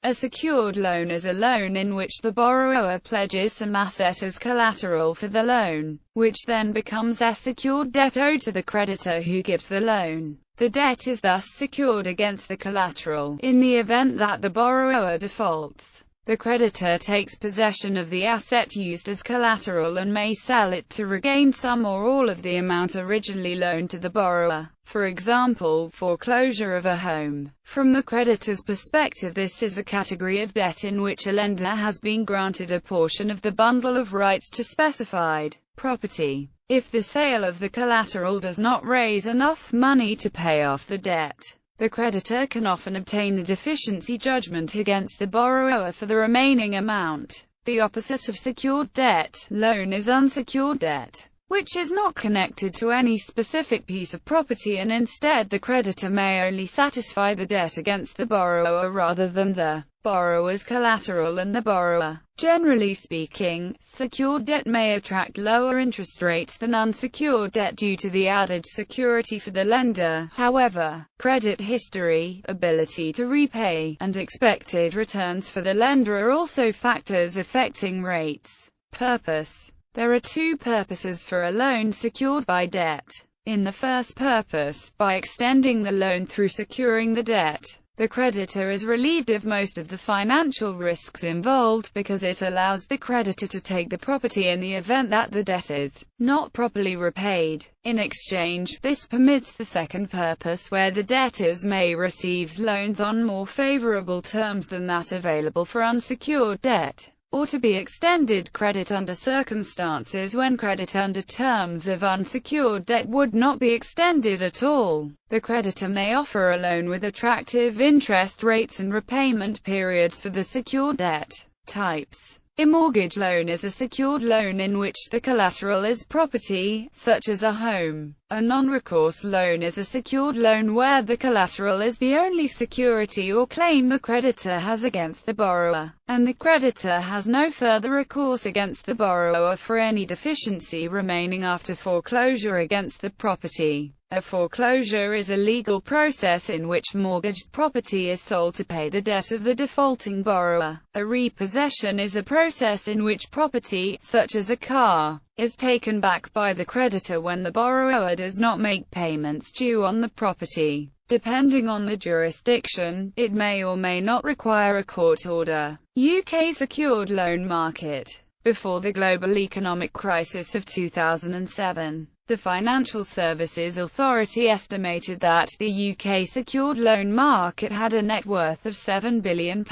A secured loan is a loan in which the borrower pledges some asset as collateral for the loan, which then becomes a secured debt owed to the creditor who gives the loan. The debt is thus secured against the collateral. In the event that the borrower defaults, the creditor takes possession of the asset used as collateral and may sell it to regain some or all of the amount originally loaned to the borrower. For example, foreclosure of a home. From the creditor's perspective, this is a category of debt in which a lender has been granted a portion of the bundle of rights to specified property. If the sale of the collateral does not raise enough money to pay off the debt, the creditor can often obtain a deficiency judgment against the borrower for the remaining amount. The opposite of secured debt loan is unsecured debt, which is not connected to any specific piece of property, and instead the creditor may only satisfy the debt against the borrower rather than the borrower's collateral and the borrower. Generally speaking, secured debt may attract lower interest rates than unsecured debt due to the added security for the lender. However, credit history, ability to repay, and expected returns for the lender are also factors affecting rates. Purpose. There are two purposes for a loan secured by debt. In the first purpose, by extending the loan through securing the debt, the creditor is relieved of most of the financial risks involved because it allows the creditor to take the property in the event that the debt is not properly repaid. In exchange, this permits the second purpose, where the debtors may receive loans on more favorable terms than that available for unsecured debt, or to be extended credit under circumstances when credit under terms of unsecured debt would not be extended at all. The creditor may offer a loan with attractive interest rates and repayment periods for the secured debt types. A mortgage loan is a secured loan in which the collateral is property, such as a home. A non-recourse loan is a secured loan where the collateral is the only security or claim the creditor has against the borrower, and the creditor has no further recourse against the borrower for any deficiency remaining after foreclosure against the property. A foreclosure is a legal process in which mortgaged property is sold to pay the debt of the defaulting borrower. A repossession is a process in which property, such as a car, is taken back by the creditor when the borrower does not make payments due on the property. Depending on the jurisdiction, it may or may not require a court order. UK secured loan market. Before the global economic crisis of 2007, the Financial Services Authority estimated that the UK secured loan market had a net worth of £7 billion.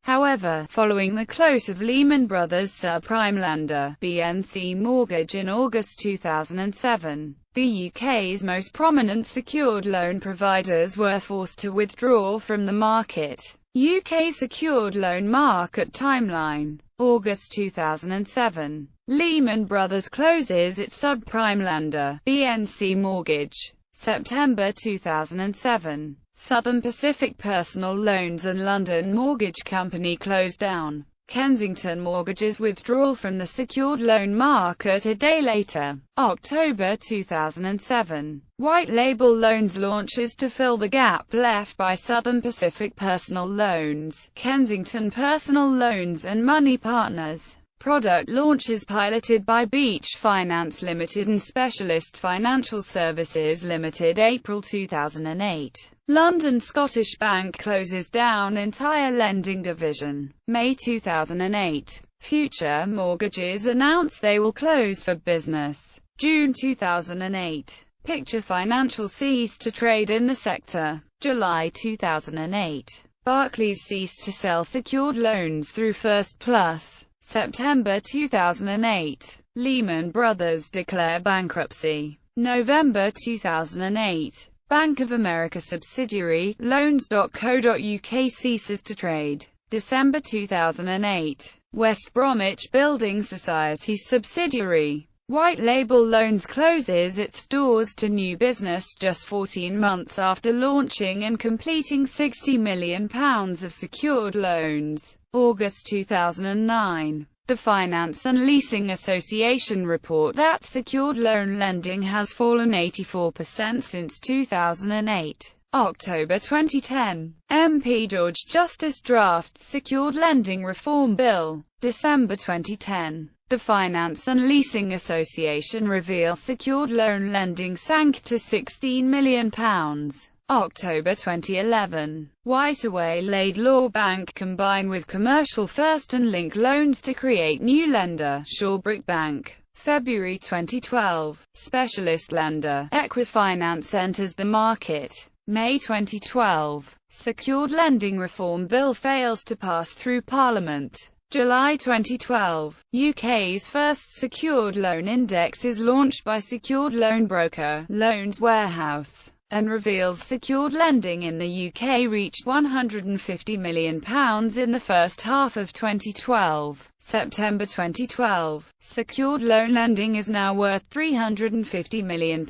However, following the close of Lehman Brothers' subprime lender, BNC Mortgage in August 2007, the UK's most prominent secured loan providers were forced to withdraw from the market. UK secured loan market timeline. August 2007. Lehman Brothers closes its subprime lender, BNC Mortgage. September 2007. Southern Pacific Personal Loans and London Mortgage Company closed down. Kensington Mortgages withdrawal from the secured loan market a day later. October 2007. White Label Loans launches to fill the gap left by Southern Pacific Personal Loans, Kensington Personal Loans and Money Partners. Product launches piloted by Beach Finance Limited and Specialist Financial Services Limited. April 2008. London Scottish Bank closes down entire lending division. May 2008. Future Mortgages announce they will close for business. June 2008. Picture Financial ceased to trade in the sector. July 2008. Barclays ceased to sell secured loans through First Plus. September 2008. Lehman Brothers declare bankruptcy. November 2008. Bank of America subsidiary, Loans.co.uk ceases to trade. December 2008. West Bromwich Building Society subsidiary, White Label Loans closes its doors to new business just 14 months after launching and completing £60 million of secured loans. August 2009. The Finance and Leasing Association report that secured loan lending has fallen 84% since 2008. October 2010. MP George Justice drafts Secured Lending Reform Bill. December 2010. The Finance and Leasing Association reveals secured loan lending sank to £16 million. October 2011. Whiteaway-laid law bank combine with commercial first and link loans to create new lender, Shawbrick Bank. February 2012. Specialist lender, Equifinance enters the market. May 2012. Secured Lending Reform Bill fails to pass through Parliament. July 2012. UK's first secured loan index is launched by secured loan broker, Loans Warehouse, and reveals secured lending in the UK reached £150 million in the first half of 2012. September 2012. Secured loan lending is now worth £350 million.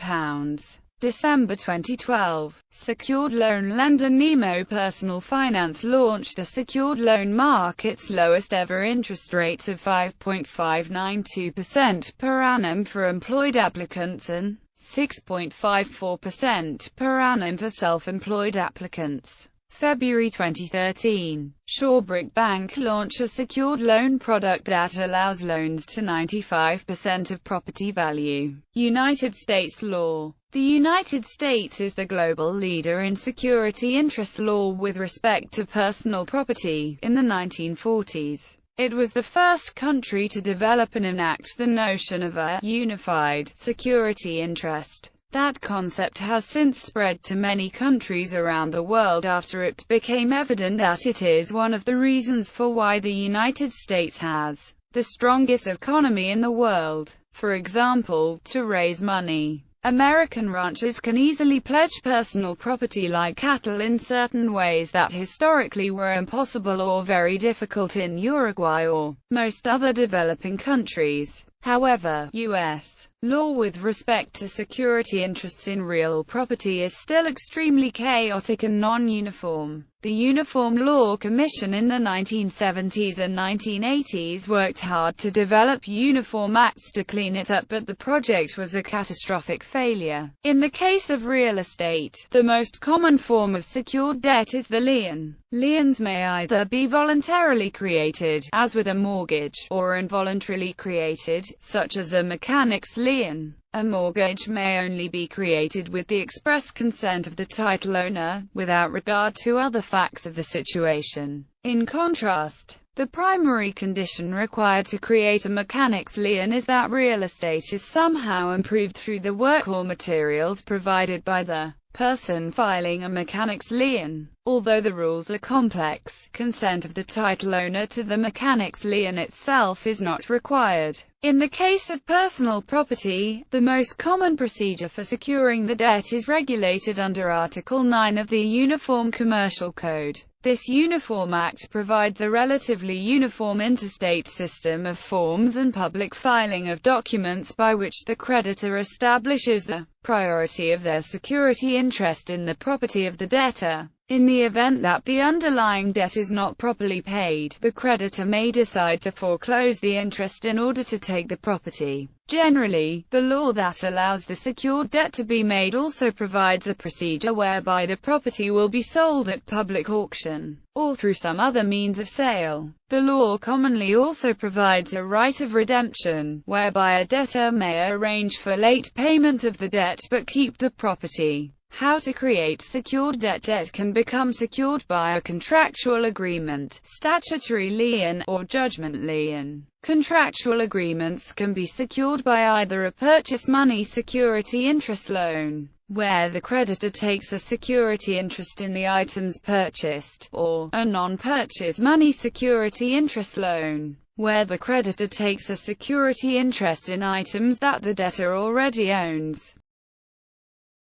December 2012. Secured loan lender Nemo Personal Finance launched the secured loan market's lowest ever interest rates of 5.592% per annum for employed applicants and 6.54% per annum for self-employed applicants. February 2013. Shawbrick Bank launch a secured loan product that allows loans to 95% of property value. United States law. The United States is the global leader in security interest law with respect to personal property. In the 1940s, it was the first country to develop and enact the notion of a unified security interest. That concept has since spread to many countries around the world after it became evident that it is one of the reasons for why the United States has the strongest economy in the world. For example, to raise money, American ranchers can easily pledge personal property like cattle in certain ways that historically were impossible or very difficult in Uruguay or most other developing countries. However, U.S. law with respect to security interests in real property is still extremely chaotic and non-uniform. The Uniform Law Commission in the 1970s and 1980s worked hard to develop uniform acts to clean it up, but the project was a catastrophic failure. In the case of real estate, the most common form of secured debt is the lien. Liens may either be voluntarily created, as with a mortgage, or involuntarily created, such as a mechanic's lien. A mortgage may only be created with the express consent of the title owner, without regard to other facts of the situation. In contrast, the primary condition required to create a mechanic's lien is that real estate is somehow improved through the work or materials provided by the person filing a mechanic's lien. Although the rules are complex, consent of the title owner to the mechanic's lien itself is not required. In the case of personal property, the most common procedure for securing the debt is regulated under Article 9 of the Uniform Commercial Code. This Uniform Act provides a relatively uniform interstate system of forms and public filing of documents by which the creditor establishes the priority of their security interest in the property of the debtor. In the event that the underlying debt is not properly paid, the creditor may decide to foreclose the interest in order to take the property. Generally, the law that allows the secured debt to be made also provides a procedure whereby the property will be sold at public auction, or through some other means of sale. The law commonly also provides a right of redemption, whereby a debtor may arrange for late payment of the debt but keep the property. How to create secured debt. Debt can become secured by a contractual agreement, statutory lien, or judgment lien. Contractual agreements can be secured by either a purchase money security interest loan, where the creditor takes a security interest in the items purchased, or a non-purchase money security interest loan, where the creditor takes a security interest in items that the debtor already owns.